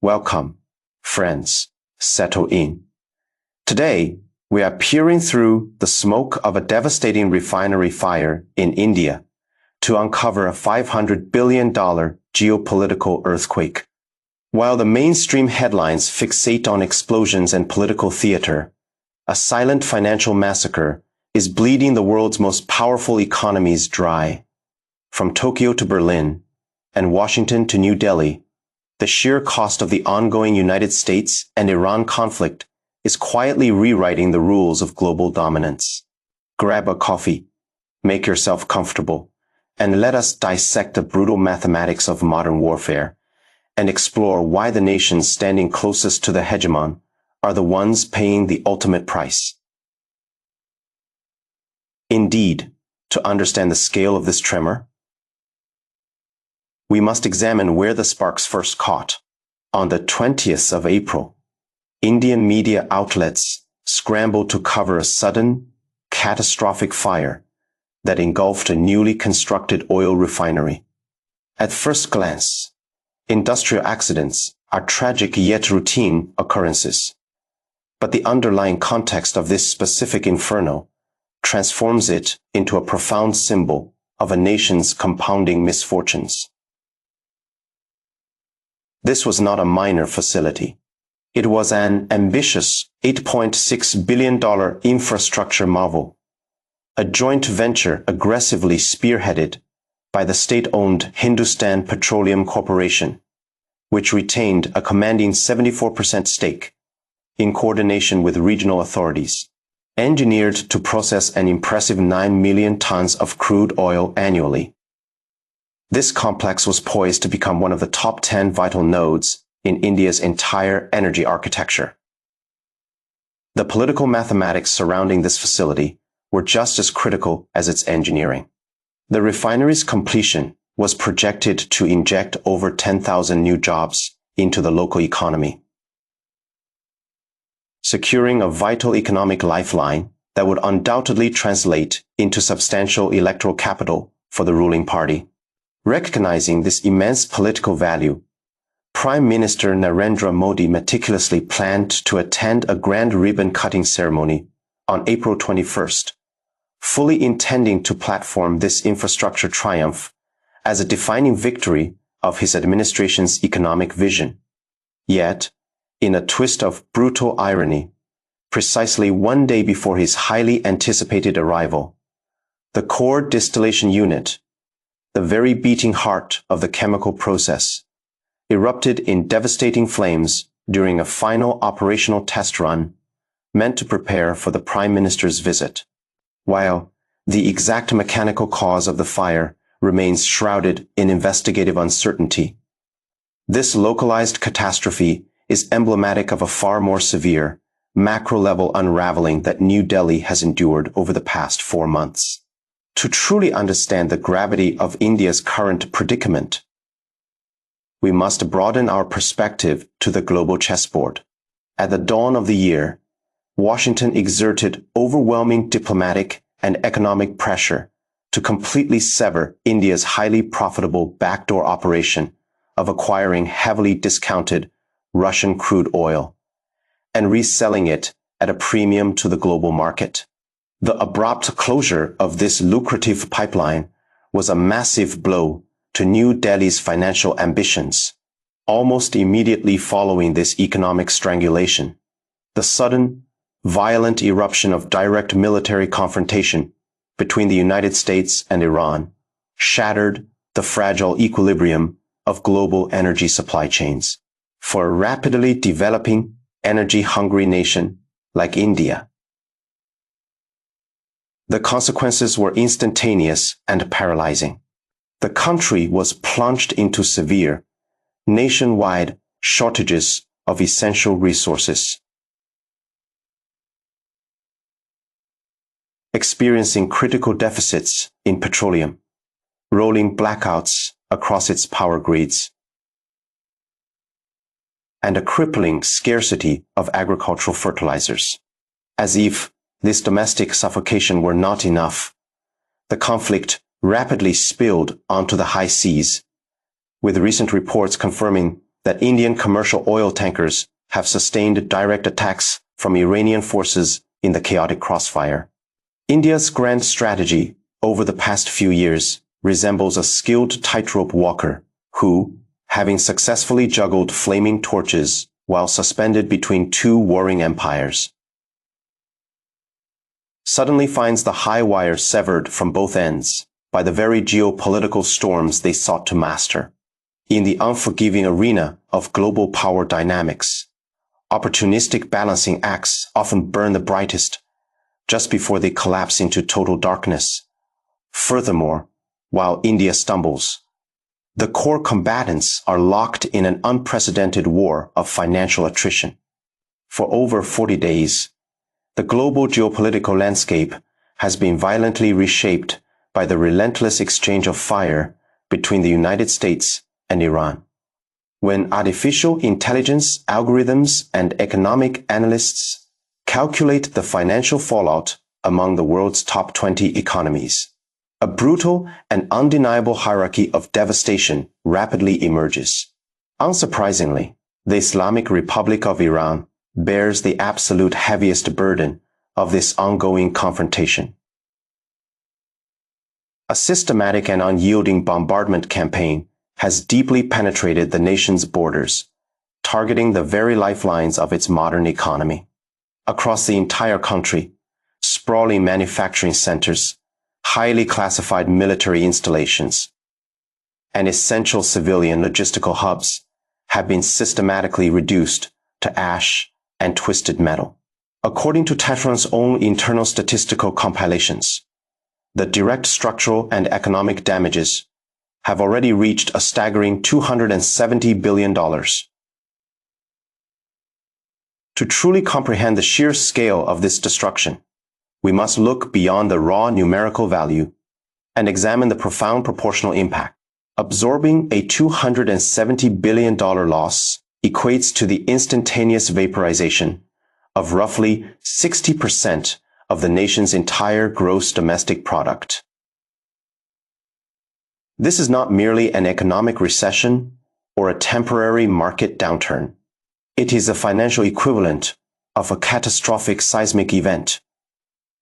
Welcome, friends. Settle in. Today, we are peering through the smoke of a devastating refinery fire in India to uncover a $500 billion geopolitical earthquake. While the mainstream headlines fixate on explosions and political theater, a silent financial massacre is bleeding the world's most powerful economies dry. From Tokyo to Berlin and Washington to New Delhi, the sheer cost of the ongoing United States and Iran conflict is quietly rewriting the rules of global dominance. Grab a coffee, make yourself comfortable, and let us dissect the brutal mathematics of modern warfare and explore why the nations standing closest to the hegemon are the ones paying the ultimate price. Indeed, to understand the scale of this tremor, we must examine where the sparks first caught. On the 20th of April, Indian media outlets scrambled to cover a sudden, catastrophic fire that engulfed a newly constructed oil refinery. At first glance, industrial accidents are tragic yet routine occurrences. But the underlying context of this specific inferno transforms it into a profound symbol of a nation's compounding misfortunes. This was not a minor facility. It was an ambitious $8.6 billion infrastructure marvel, a joint venture aggressively spearheaded by the state-owned Hindustan Petroleum Corporation, which retained a commanding 74% stake in coordination with regional authorities, engineered to process an impressive 9 million tons of crude oil annually. This complex was poised to become one of the top 10 vital nodes in India's entire energy architecture. The political mathematics surrounding this facility were just as critical as its engineering. The refinery's completion was projected to inject over 10,000 new jobs into the local economy, securing a vital economic lifeline that would undoubtedly translate into substantial electoral capital for the ruling party. Recognizing this immense political value, Prime Minister Narendra Modi meticulously planned to attend a grand ribbon-cutting ceremony on April 21st, fully intending to platform this infrastructure triumph as a defining victory of his administration's economic vision. Yet, in a twist of brutal irony, precisely one day before his highly anticipated arrival, the core distillation unit, the very beating heart of the chemical process, erupted in devastating flames during a final operational test run meant to prepare for the Prime Minister's visit. While the exact mechanical cause of the fire remains shrouded in investigative uncertainty, this localized catastrophe is emblematic of a far more severe, macro-level unraveling that New Delhi has endured over the past 4 months. To truly understand the gravity of India's current predicament, we must broaden our perspective to the global chessboard. At the dawn of the year, Washington exerted overwhelming diplomatic and economic pressure to completely sever India's highly profitable backdoor operation of acquiring heavily discounted Russian crude oil and reselling it at a premium to the global market. The abrupt closure of this lucrative pipeline was a massive blow to New Delhi's financial ambitions. Almost immediately following this economic strangulation, the sudden, violent eruption of direct military confrontation between the United States and Iran shattered the fragile equilibrium of global energy supply chains. For a rapidly developing, energy-hungry nation like India, the consequences were instantaneous and paralyzing. The country was plunged into severe, nationwide shortages of essential resources, experiencing critical deficits in petroleum, rolling blackouts across its power grids, and a crippling scarcity of agricultural fertilizers. As if this domestic suffocation were not enough, the conflict rapidly spilled onto the high seas, with recent reports confirming that Indian commercial oil tankers have sustained direct attacks from Iranian forces in the chaotic crossfire. India's grand strategy over the past few years resembles a skilled tightrope walker who, having successfully juggled flaming torches while suspended between two warring empires, suddenly finds the high wire severed from both ends by the very geopolitical storms they sought to master. In the unforgiving arena of global power dynamics, opportunistic balancing acts often burn the brightest just before they collapse into total darkness. Furthermore, while India stumbles, the core combatants are locked in an unprecedented war of financial attrition. For over 40 days, the global geopolitical landscape has been violently reshaped by the relentless exchange of fire between the United States and Iran. When artificial intelligence algorithms and economic analysts calculate the financial fallout among the world's top 20 economies, a brutal and undeniable hierarchy of devastation rapidly emerges. Unsurprisingly, the Islamic Republic of Iran bears the absolute heaviest burden of this ongoing confrontation. A systematic and unyielding bombardment campaign has deeply penetrated the nation's borders, targeting the very lifelines of its modern economy. Across the entire country, sprawling manufacturing centers, highly classified military installations, and essential civilian logistical hubs have been systematically reduced to ash and twisted metal. According to Tehran's own internal statistical compilations, the direct structural and economic damages have already reached a staggering $270 billion. To truly comprehend the sheer scale of this destruction, we must look beyond the raw numerical value and examine the profound proportional impact. Absorbing a $270 billion loss equates to the instantaneous vaporization of roughly 60% of the nation's entire gross domestic product. This is not merely an economic recession or a temporary market downturn. It is the financial equivalent of a catastrophic seismic event,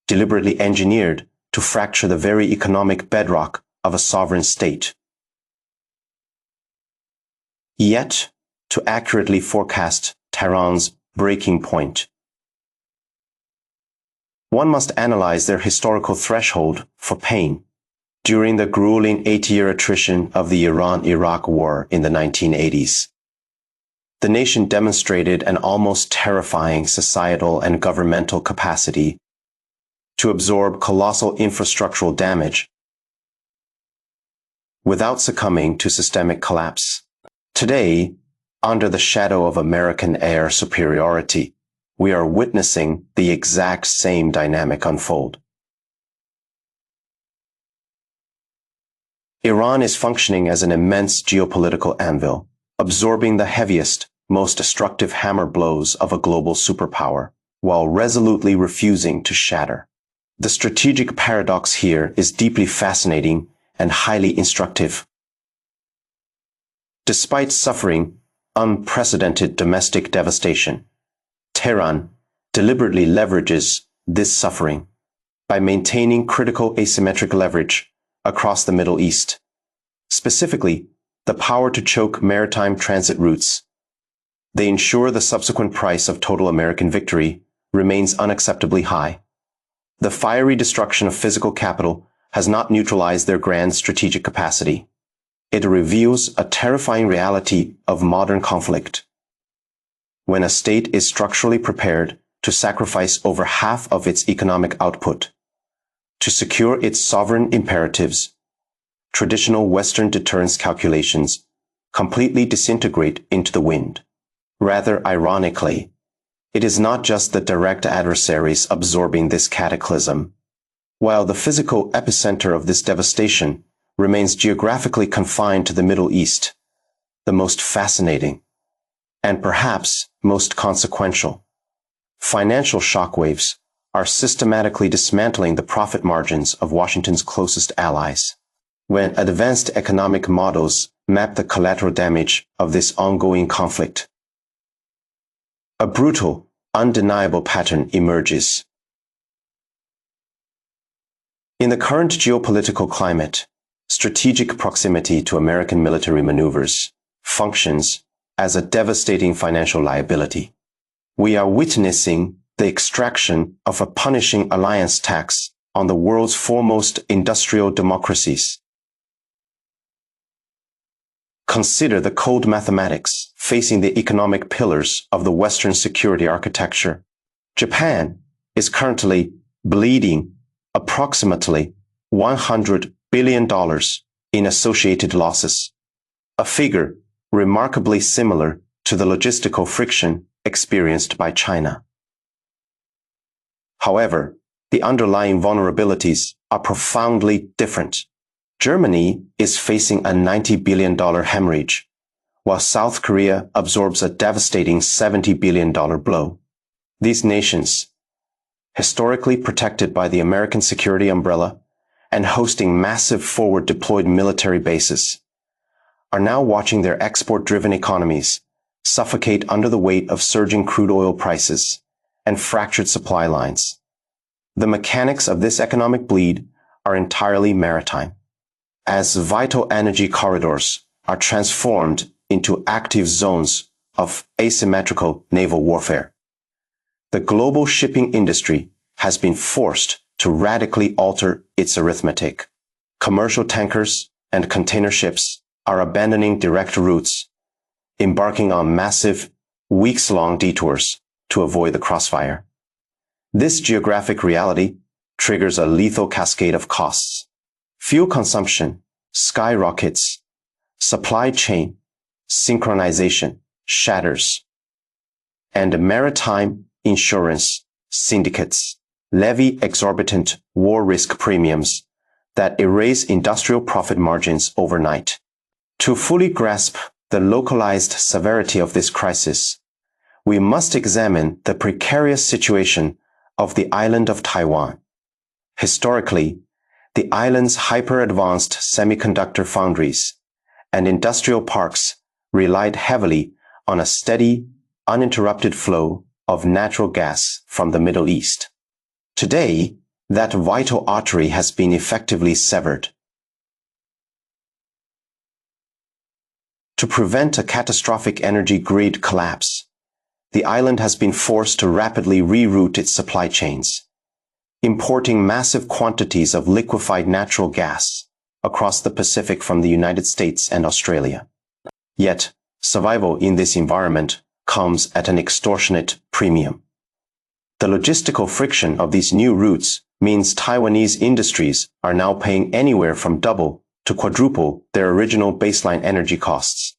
deliberately engineered to fracture the very economic bedrock of a sovereign state. Yet, to accurately forecast Tehran's breaking point, one must analyze their historical threshold for pain. During the grueling 8-year attrition of the Iran-Iraq War in the 1980s, the nation demonstrated an almost terrifying societal and governmental capacity to absorb colossal infrastructural damage without succumbing to systemic collapse. Today, under the shadow of American air superiority, we are witnessing the exact same dynamic unfold. Iran is functioning as an immense geopolitical anvil, absorbing the heaviest, most destructive hammer blows of a global superpower, while resolutely refusing to shatter. The strategic paradox here is deeply fascinating and highly instructive. Despite suffering unprecedented domestic devastation, Tehran deliberately leverages this suffering by maintaining critical asymmetric leverage across the Middle East, specifically the power to choke maritime transit routes. They ensure the subsequent price of total American victory remains unacceptably high. The fiery destruction of physical capital has not neutralized their grand strategic capacity. It reveals a terrifying reality of modern conflict. When a state is structurally prepared to sacrifice over half of its economic output to secure its sovereign imperatives, traditional Western deterrence calculations completely disintegrate into the wind. Rather ironically, it is not just the direct adversaries absorbing this cataclysm. While the physical epicenter of this devastation remains geographically confined to the Middle East, the most fascinating, and perhaps most consequential, financial shockwaves are systematically dismantling the profit margins of Washington's closest allies. when advanced economic models map the collateral damage of this ongoing conflict. A brutal, undeniable pattern emerges. In the current geopolitical climate, strategic proximity to American military maneuvers functions as a devastating financial liability. We are witnessing the extraction of a punishing alliance tax on the world's foremost industrial democracies. Consider the cold mathematics facing the economic pillars of the Western security architecture. Japan is currently bleeding approximately $100 billion in associated losses, a figure remarkably similar to the logistical friction experienced by China. However, the underlying vulnerabilities are profoundly different. Germany is facing a $90 billion hemorrhage, while South Korea absorbs a devastating $70 billion blow. These nations, historically protected by the American security umbrella and hosting massive forward-deployed military bases, are now watching their export-driven economies suffocate under the weight of surging crude oil prices and fractured supply lines. The mechanics of this economic bleed are entirely maritime, as vital energy corridors are transformed into active zones of asymmetrical naval warfare. The global shipping industry has been forced to radically alter its arithmetic. Commercial tankers and container ships are abandoning direct routes, embarking on massive, weeks-long detours to avoid the crossfire. This geographic reality triggers a lethal cascade of costs. Fuel consumption skyrockets, supply chain synchronization shatters, and maritime insurance syndicates levy exorbitant war risk premiums that erase industrial profit margins overnight. To fully grasp the localized severity of this crisis, we must examine the precarious situation of the island of Taiwan. Historically, the island's hyper-advanced semiconductor foundries and industrial parks relied heavily on a steady, uninterrupted flow of natural gas from the Middle East. Today, that vital artery has been effectively severed. To prevent a catastrophic energy grid collapse, the island has been forced to rapidly reroute its supply chains, importing massive quantities of liquefied natural gas across the Pacific from the United States and Australia. Yet, survival in this environment comes at an extortionate premium. The logistical friction of these new routes means Taiwanese industries are now paying anywhere from double to quadruple their original baseline energy costs.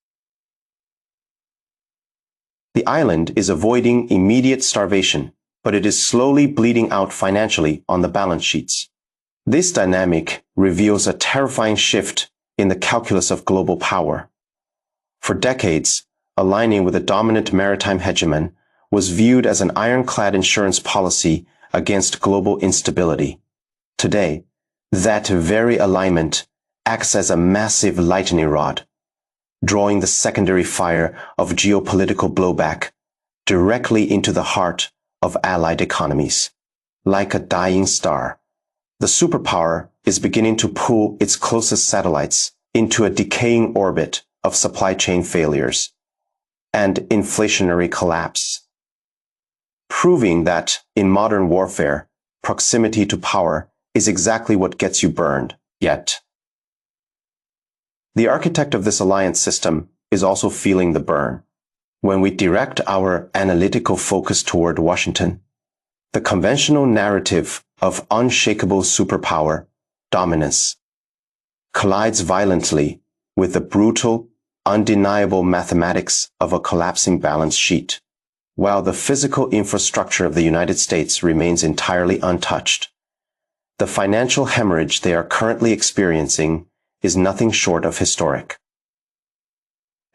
The island is avoiding immediate starvation, but it is slowly bleeding out financially on the balance sheets. This dynamic reveals a terrifying shift in the calculus of global power. For decades, aligning with a dominant maritime hegemon was viewed as an ironclad insurance policy against global instability. Today, that very alignment acts as a massive lightning rod, drawing the secondary fire of geopolitical blowback directly into the heart of allied economies. Like a dying star, the superpower is beginning to pull its closest satellites into a decaying orbit of supply chain failures and inflationary collapse, proving that in modern warfare, proximity to power is exactly what gets you burned. Yet, the architect of this alliance system is also feeling the burn. When we direct our analytical focus toward Washington, the conventional narrative of unshakable superpower dominance collides violently with the brutal, undeniable mathematics of a collapsing balance sheet. While the physical infrastructure of the United States remains entirely untouched, the financial hemorrhage they are currently experiencing is nothing short of historic.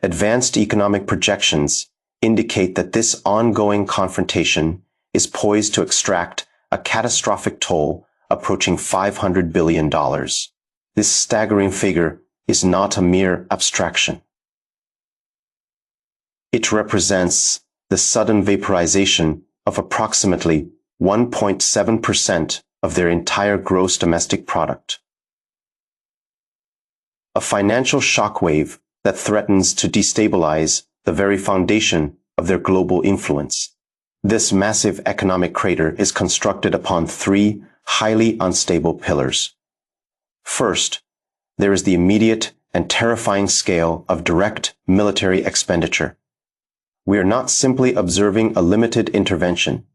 Advanced economic projections indicate that this ongoing confrontation is poised to extract a catastrophic toll approaching $500 billion. this staggering figure is not a mere abstraction. It represents the sudden vaporization of approximately 1.7% of their entire gross domestic product. A financial shockwave that threatens to destabilize the very foundation of their global influence. This massive economic crater is constructed upon three highly unstable pillars. First, there is the immediate and terrifying scale of direct military expenditure. We are not simply observing a limited intervention.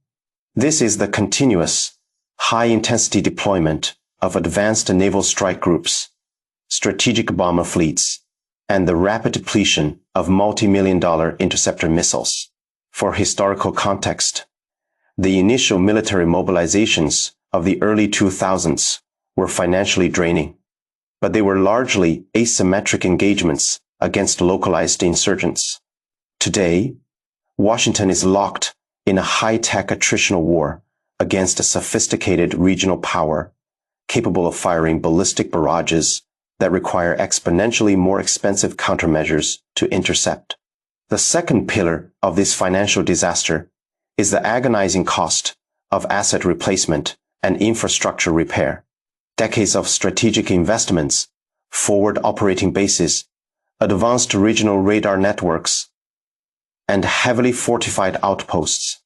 This is the continuous, high-intensity deployment of advanced naval strike groups, strategic bomber fleets, and the rapid depletion of multi-million-dollar interceptor missiles. For historical context, the initial military mobilizations of the early 2000s were financially draining, but they were largely asymmetric engagements against localized insurgents. Today, Washington is locked in a high-tech attritional war against a sophisticated regional power capable of firing ballistic barrages that require exponentially more expensive countermeasures to intercept. The second pillar of this financial disaster is the agonizing cost of asset replacement and infrastructure repair. Decades of strategic investments, forward operating bases, advanced regional radar networks, and heavily fortified outposts,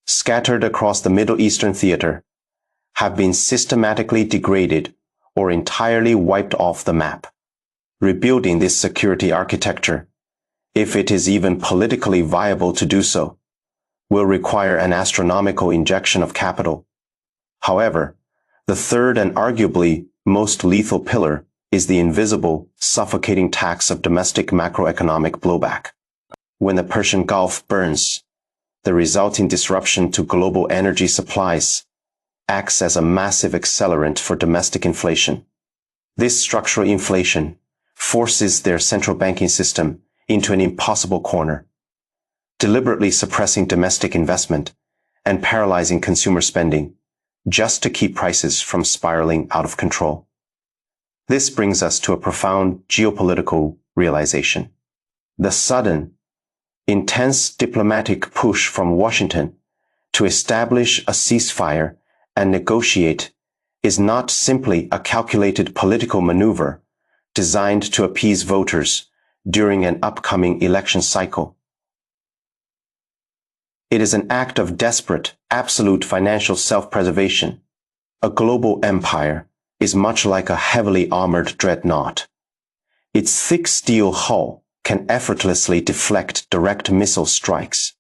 scattered across the Middle Eastern theater, have been systematically degraded or entirely wiped off the map. Rebuilding this security architecture, if it is even politically viable to do so, will require an astronomical injection of capital. However, the third and arguably most lethal pillar is the invisible, suffocating tax of domestic macroeconomic blowback. When the Persian Gulf burns, the resulting disruption to global energy supplies acts as a massive accelerant for domestic inflation. This structural inflation forces their central banking system into an impossible corner, deliberately suppressing domestic investment and paralyzing consumer spending just to keep prices from spiraling out of control. This brings us to a profound geopolitical realization. The sudden, intense diplomatic push from Washington to establish a ceasefire and negotiate is not simply a calculated political maneuver designed to appease voters during an upcoming election cycle. It is an act of desperate, absolute financial self-preservation. A global empire is much like a heavily armored dreadnought. Its thick steel hull can effortlessly deflect direct missile strikes.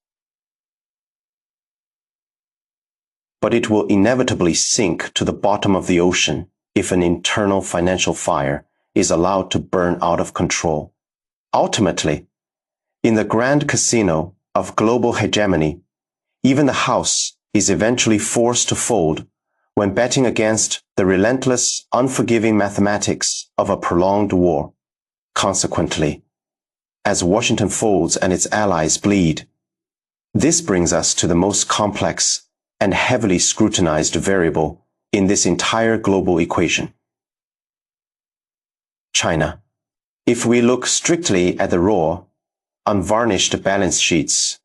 But it will inevitably sink to the bottom of the ocean if an internal financial fire is allowed to burn out of control. Ultimately, in the grand casino of global hegemony, even the house is eventually forced to fold when betting against the relentless, unforgiving mathematics of a prolonged war. Consequently, as Washington folds and its allies bleed, this brings us to the most complex and heavily scrutinized variable in this entire global equation. China. If we look strictly at the raw, unvarnished balance sheets,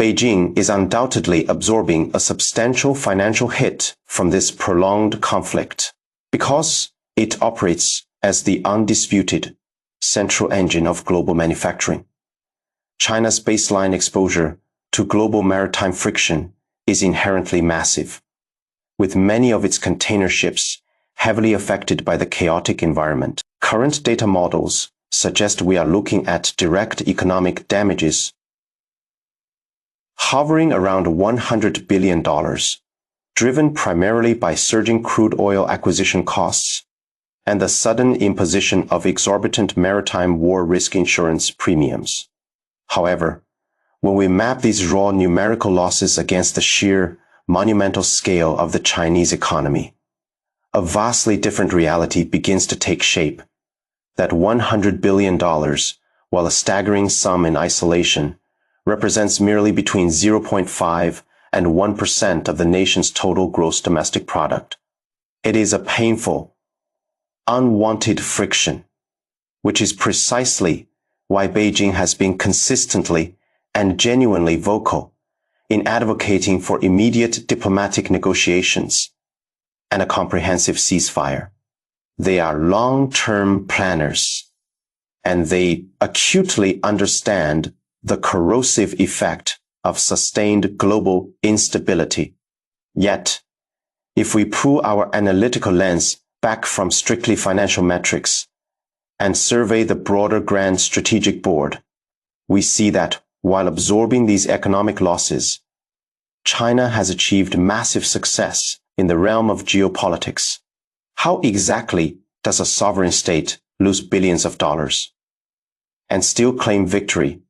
Beijing is undoubtedly absorbing a substantial financial hit from this prolonged conflict because it operates as the undisputed central engine of global manufacturing. China's baseline exposure to global maritime friction is inherently massive, with many of its container ships heavily affected by the chaotic environment. Current data models suggest we are looking at direct economic damages hovering around $100 billion, driven primarily by surging crude oil acquisition costs and the sudden imposition of exorbitant maritime war risk insurance premiums. However, when we map these raw numerical losses against the sheer, monumental scale of the Chinese economy, a vastly different reality begins to take shape. That $100 billion, while a staggering sum in isolation, represents merely between 0.5 and 1% of the nation's total gross domestic product. It is a painful, unwanted friction, which is precisely why Beijing has been consistently and genuinely vocal in advocating for immediate diplomatic negotiations and a comprehensive ceasefire. They are long-term planners, and they acutely understand the corrosive effect of sustained global instability. Yet, if we pull our analytical lens back from strictly financial metrics and survey the broader grand strategic board, we see that while absorbing these economic losses, China has achieved massive success in the realm of geopolitics. How exactly does a sovereign state lose billions of dollars and still claim victory?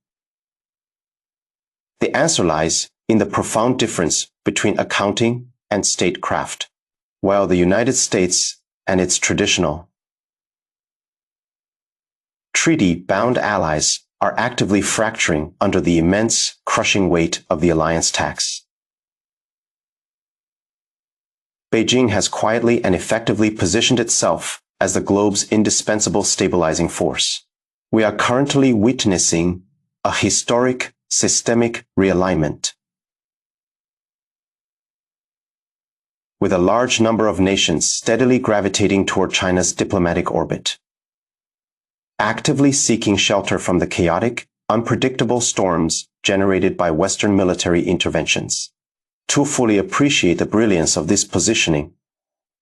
The answer lies in the profound difference between accounting and statecraft. While the United States and its traditional treaty-bound allies are actively fracturing under the immense, crushing weight of the alliance tax, Beijing has quietly and effectively positioned itself as the globe's indispensable stabilizing force. We are currently witnessing a historic, systemic realignment, with a large number of nations steadily gravitating toward China's diplomatic orbit, actively seeking shelter from the chaotic, unpredictable storms generated by Western military interventions. To fully appreciate the brilliance of this positioning,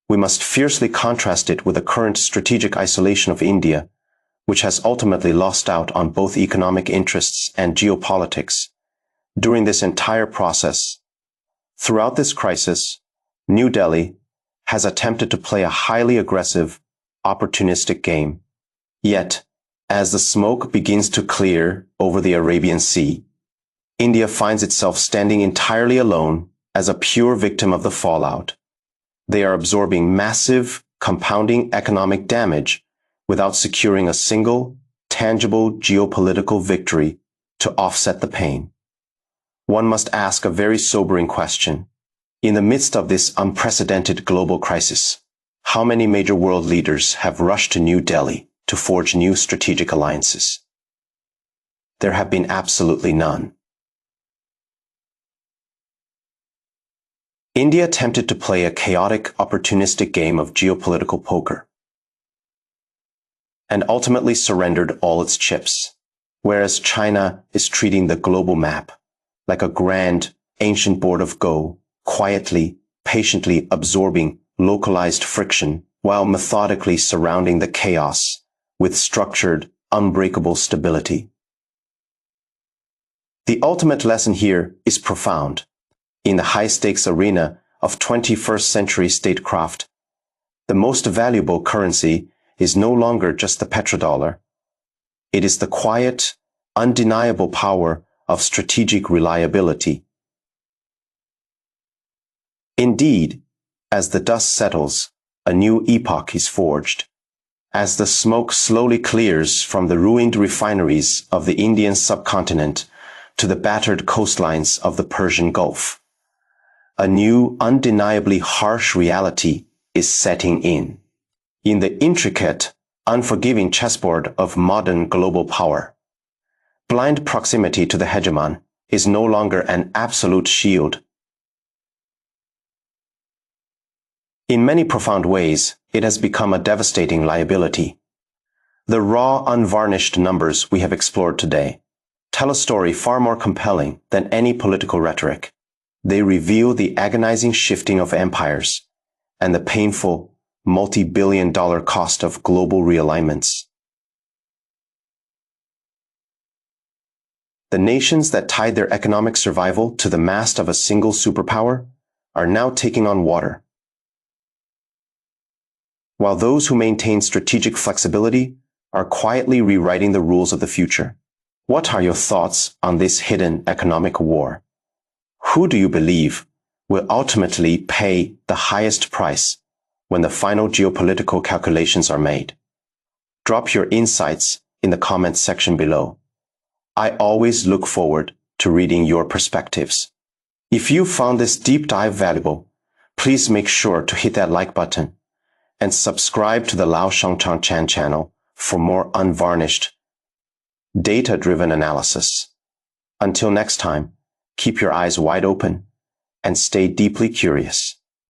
we must fiercely contrast it with the current strategic isolation of India, which has ultimately lost out on both economic interests and geopolitics. During this entire process, throughout this crisis, New Delhi has attempted to play a highly aggressive, opportunistic game. Yet, as the smoke begins to clear over the Arabian Sea, India finds itself standing entirely alone as a pure victim of the fallout. They are absorbing massive, compounding economic damage without securing a single, tangible geopolitical victory to offset the pain. One must ask a very sobering question. In the midst of this unprecedented global crisis, how many major world leaders have rushed to New Delhi to forge new strategic alliances? There have been absolutely none. India attempted to play a chaotic, opportunistic game of geopolitical poker and ultimately surrendered all its chips, whereas China is treating the global map like a grand, ancient board of Go, quietly, patiently absorbing localized friction while methodically surrounding the chaos with structured, unbreakable stability. The ultimate lesson here is profound. In the high-stakes arena of 21st century statecraft, the most valuable currency is no longer just the petrodollar. It is the quiet, undeniable power of strategic reliability. Indeed, as the dust settles, a new epoch is forged. As the smoke slowly clears from the ruined refineries of the Indian subcontinent to the battered coastlines of the Persian Gulf, a new, undeniably harsh reality is setting in. In the intricate, unforgiving chessboard of modern global power, blind proximity to the hegemon is no longer an absolute shield. In many profound ways, it has become a devastating liability. The raw, unvarnished numbers we have explored today tell a story far more compelling than any political rhetoric. They reveal the agonizing shifting of empires and the painful, multi-billion-dollar cost of global realignments. The nations that tied their economic survival to the mast of a single superpower are now taking on water, while those who maintain strategic flexibility are quietly rewriting the rules of the future. What are your thoughts on this hidden economic war? Who do you believe will ultimately pay the highest price when the final geopolitical calculations are made? Drop your insights in the comments section below. I always look forward to reading your perspectives. If you found this deep dive valuable, please make sure to hit that like button and subscribe to the Lao Shangchang Chan channel for more unvarnished, data-driven analysis. Until next time, keep your eyes wide open and stay deeply curious.